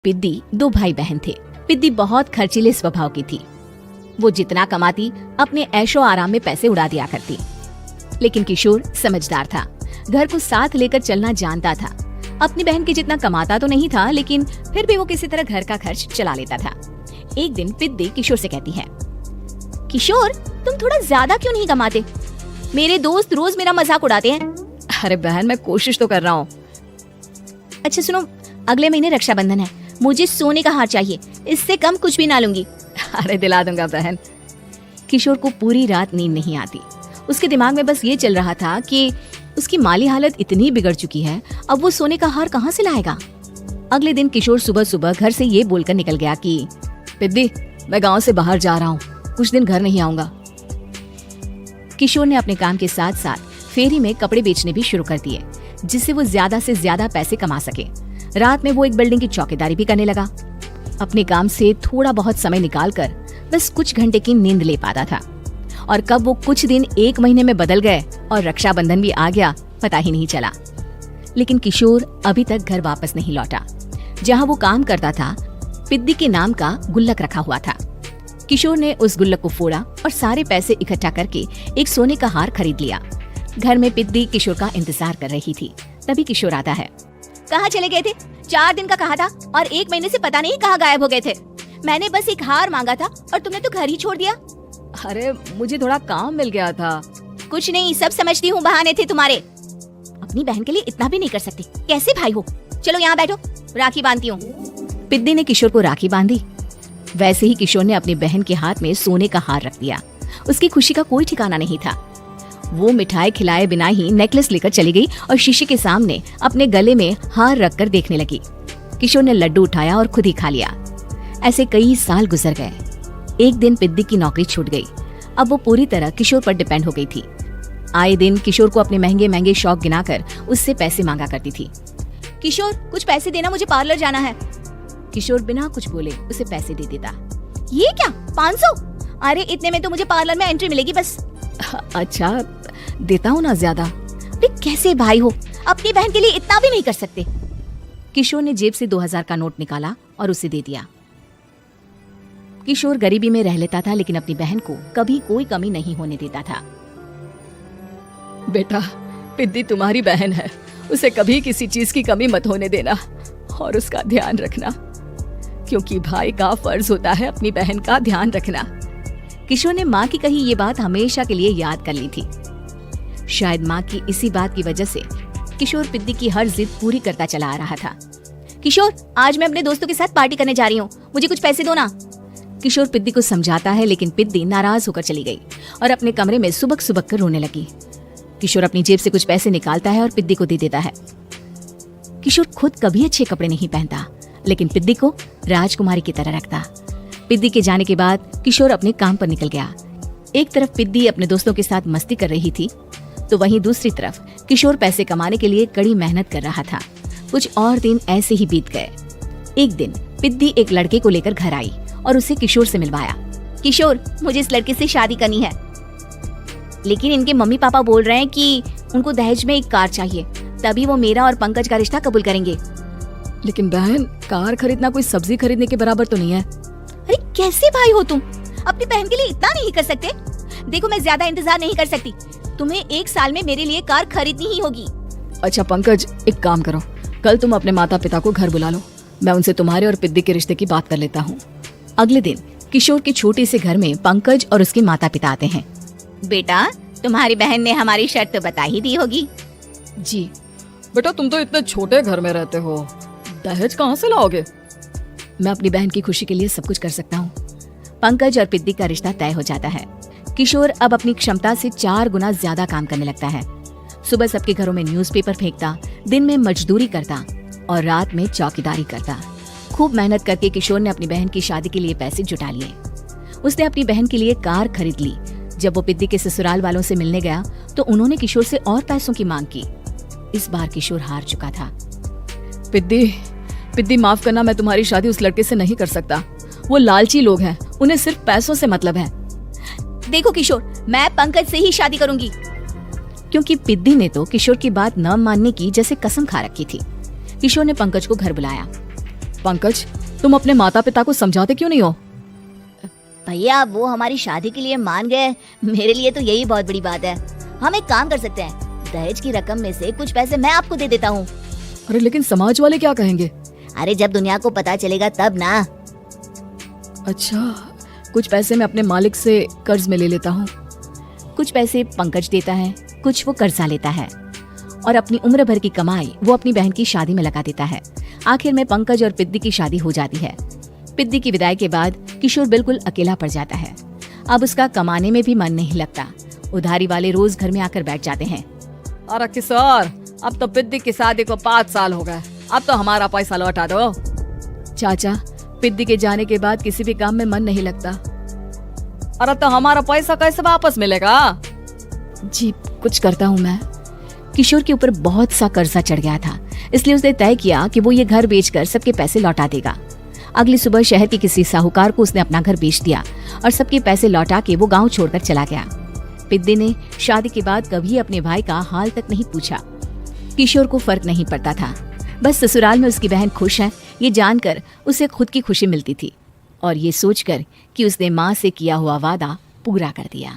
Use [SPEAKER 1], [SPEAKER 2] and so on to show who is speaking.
[SPEAKER 1] पिद्दी दो भाई बहन थे। पिद्दी बहुत खर्चीले स्वभाव की थी। वो जितना कमाती अपने ऐशो आराम में पैसे उड़ा दिया करती। लेकिन किशोर समझदार था, घर को साथ लेकर चलना जानता था। अपनी बहन के जितना कमाता तो नहीं था, लेकिन फिर भी वो किसी तरह घर का खर्च चला लेता था। एक दिन पिद्दी किशोर से कहती है, किशोर तुम थोड़ा ज्यादा क्यों नहीं कमाते? मेरे दोस्त रोज मेरा मजाक उड़ाते हैं।
[SPEAKER 2] अरे बहन, मैं कोशिश तो कर रहा हूँ।
[SPEAKER 1] अच्छा सुनो, अगले महीने रक्षाबंधन है, मुझे सोने का हार चाहिए, इससे कम कुछ भी ना लूंगी।
[SPEAKER 2] अरे दिला दूंगा बहन।
[SPEAKER 1] किशोर को पूरी रात नींद नहीं आती। उसके दिमाग में बस ये चल रहा था कि उसकी माली हालत इतनी बिगड़ चुकी है, अब वो सोने का हार कहाँ से लाएगा। अगले दिन किशोर सुबह सुबह घर से ये बोलकर निकल गया कि
[SPEAKER 2] पिद्दी, मैं गांव से बाहर जा रहा हूँ, कुछ दिन घर नहीं आऊंगा।
[SPEAKER 1] किशोर ने अपने काम के साथ साथ फेरी में कपड़े बेचने भी शुरू कर दिए, जिससे वो ज्यादा से ज्यादा पैसे कमा सके। रात में वो एक बिल्डिंग की चौकीदारी भी करने लगा। अपने काम से थोड़ा बहुत समय निकालकर बस कुछ घंटे की नींद ले पाता था। और कब वो कुछ दिन एक महीने में बदल गए और रक्षाबंधन भी आ गया, पता ही नहीं चला। लेकिन किशोर अभी तक घर वापस नहीं लौटा। जहाँ वो काम करता था, पिद्दी के नाम का गुल्लक रखा हुआ था। किशोर ने उस गुल्लक को फोड़ा और सारे पैसे इकट्ठा करके एक सोने का हार खरीद लिया। घर में पिद्दी किशोर का इंतजार कर रही थी। तभी किशोर आता है। कहाँ चले गए थे? 4 दिन का कहा था और 1 महीने से पता नहीं कहाँ गायब हो गए थे। मैंने बस एक हार मांगा था और तुमने तो घर ही छोड़ दिया।
[SPEAKER 2] अरे मुझे थोड़ा काम मिल गया था।
[SPEAKER 1] कुछ नहीं, सब समझती हूँ, बहाने थे तुम्हारे। अपनी बहन के लिए इतना भी नहीं कर सकती, कैसे भाई हो? चलो यहाँ बैठो, राखी बांधती हूँ। पिद्दी ने किशोर को राखी बांधी। वैसे ही किशोर ने अपनी बहन के हाथ में सोने का हार रख दिया। उसकी खुशी का कोई ठिकाना नहीं था। वो मिठाई खिलाए बिना ही नेकलेस लेकर चली गई और शीशे के सामने अपने गले में हार रखकर देखने लगी। किशोर ने लड्डू उठाया और खुद ही खा लिया। ऐसे कई साल गुजर गए। एक दिन पिद्दी की नौकरी छूट गई। अब वो पूरी तरह किशोर पर डिपेंड हो गई थी। आए दिन किशोर को अपने महंगे महंगे शौक गिनाकर उससे पैसे मांगा करती थी। किशोर कुछ पैसे देना, मुझे पार्लर जाना है। किशोर बिना कुछ बोले उसे पैसे दे देता। ये क्या, 500? अरे इतने में तो मुझे पार्लर में एंट्री मिलेगी बस।
[SPEAKER 2] अच्छा देता हूँ ना ज्यादा।
[SPEAKER 1] कैसे भाई हो, अपनी बहन के लिए इतना भी नहीं कर सकते। किशोर ने जेब से 2000 का नोट निकाला और उसे दे दिया। किशोर गरीबी में रह लेता था, लेकिन अपनी बहन को कभी कोई कमी नहीं होने देता था।
[SPEAKER 2] बेटा, पिद्दी तुम्हारी बहन है, उसे कभी किसी चीज की कमी मत होने देना और उसका ध्यान रखना, क्योंकि भाई का फर्ज होता है अपनी बहन का ध्यान रखना।
[SPEAKER 1] किशोर ने माँ की कही ये बात हमेशा के लिए याद कर ली थी। शायद माँ की इसी बात की वजह से किशोर पिद्दी की हर जिद पूरी करता चला आ रहा था। किशोर, आज मैं अपने दोस्तों के साथ पार्टी करने जा रही हूँ, मुझे कुछ पैसे दो ना। किशोर पिद्दी को समझाता है, लेकिन पिद्दी नाराज होकर चली गई और अपने कमरे में सुबक सुबक कर रोने लगी। किशोर अपनी जेब से कुछ पैसे निकालता है और पिद्दी को दे देता है। किशोर खुद कभी अच्छे कपड़े नहीं पहनता, लेकिन पिद्दी को राजकुमारी की तरह रखता। पिद्दी के जाने के बाद किशोर अपने काम पर निकल गया। एक तरफ पिद्दी अपने दोस्तों के साथ मस्ती कर रही थी, तो वहीं दूसरी तरफ किशोर पैसे कमाने के लिए कड़ी मेहनत कर रहा था। कुछ और दिन ऐसे ही बीत गए। एक दिन पिद्दी एक लड़के को लेकर घर आई और उसे किशोर से मिलवाया। किशोर, मुझे इस लड़के से शादी करनी है, लेकिन इनके मम्मी पापा बोल रहे हैं कि उनको दहेज में एक कार चाहिए, तभी वो मेरा और पंकज का रिश्ता कबूल करेंगे।
[SPEAKER 2] लेकिन बहन, कार खरीदना कोई सब्जी खरीदने के बराबर तो नहीं है।
[SPEAKER 1] अरे कैसे भाई हो तुम, अपनी बहन के लिए इतना नहीं कर सकते? देखो, मैं ज्यादा इंतजार नहीं कर सकती, तुम्हें 1 साल में मेरे लिए कार खरीदनी ही होगी।
[SPEAKER 2] अच्छा पंकज, एक काम करो, कल तुम अपने माता पिता को घर बुला लो, मैं उनसे तुम्हारे और पिद्दी के रिश्ते की बात कर लेता हूँ।
[SPEAKER 1] अगले दिन किशोर के छोटे से घर में पंकज और उसके माता पिता आते हैं। बेटा, तुम्हारी बहन ने हमारी शर्त तो बता ही दी होगी।
[SPEAKER 2] जी बेटा, तुम तो इतने छोटे घर में रहते हो, दहेज कहाँ से लाओगे?
[SPEAKER 1] मैं अपनी बहन की खुशी के लिए सब कुछ कर सकता हूँ। पंकज और पिद्दी का रिश्ता तय हो जाता है। किशोर अब अपनी क्षमता से 4 गुना ज्यादा काम करने लगता है। सुबह सबके घरों में न्यूज़पेपर फेंकता, दिन में मजदूरी करता और रात में चौकीदारी करता। खूब मेहनत करके किशोर ने अपनी बहन की शादी के लिए पैसे जुटा लिए। उसने अपनी बहन के लिए कार खरीद ली। जब वो पिद्दी के ससुराल वालों से मिलने गया तो उन्होंने किशोर से और पैसों की मांग की। इस बार किशोर हार चुका था।
[SPEAKER 2] पिद्दी माफ करना, मैं तुम्हारी शादी उस लड़के से नहीं कर सकता। वो लालची लोग हैं, उन्हें सिर्फ पैसों से मतलब है।
[SPEAKER 1] देखो किशोर, मैं पंकज से ही शादी करूंगी। क्योंकि पिद्दी ने तो किशोर की बात न मानने की जैसे कसम खा रखी थी। किशोर ने पंकज को घर बुलाया।
[SPEAKER 2] पंकज, तुम अपने माता पिता को समझाते क्यों नहीं हो?
[SPEAKER 1] भैया वो हमारी शादी के लिए मान गए, मेरे लिए तो यही बहुत बड़ी बात है। हम एक काम कर सकते हैं, दहेज की रकम में से कुछ पैसे मैं आपको दे देता हूँ।
[SPEAKER 2] अरे लेकिन समाज वाले क्या कहेंगे?
[SPEAKER 1] अरे जब दुनिया को पता चलेगा तब ना।
[SPEAKER 2] अच्छा, कुछ पैसे मैं अपने मालिक से कर्ज में ले लेता हूँ।
[SPEAKER 1] कुछ पैसे पंकज देता है, कुछ वो कर्जा लेता है और अपनी उम्र भर की कमाई वो अपनी बहन की शादी में लगा देता है। आखिर में पंकज और पिद्दी की शादी हो जाती है। पिद्दी की विदाई के बाद किशोर बिल्कुल अकेला पड़ जाता है। अब उसका कमाने में भी मन नहीं लगता। उधारी वाले रोज घर में आकर बैठ जाते हैं।
[SPEAKER 2] अरे किशोर, अब तो पिद्दी की शादी को 5 साल हो गए, अब तो हमारा पैसा लौटा दो। चाचा, पिद्दी के जाने के बाद किसी भी काम में मन नहीं लगता। अरे तो हमारा पैसा कैसे वापस मिलेगा?
[SPEAKER 1] जी कुछ करता हूँ मैं। किशोर के ऊपर बहुत सा कर्जा चढ़ गया था, इसलिए उसने तय किया कि वो ये घर बेचकर सबके पैसे लौटा देगा। अगली सुबह शहर के किसी साहूकार को उसने अपना घर बेच दिया और सबके पैसे लौटा के वो गांव छोड़कर चला गया। पिद्दी ने शादी के बाद कभी अपने भाई का हाल तक नहीं पूछा। किशोर को फर्क नहीं पड़ता था, बस ससुराल में उसकी बहन खुश है ये जानकर उसे खुद की खुशी मिलती थी और ये सोचकर कि उसने माँ से किया हुआ वादा पूरा कर दिया।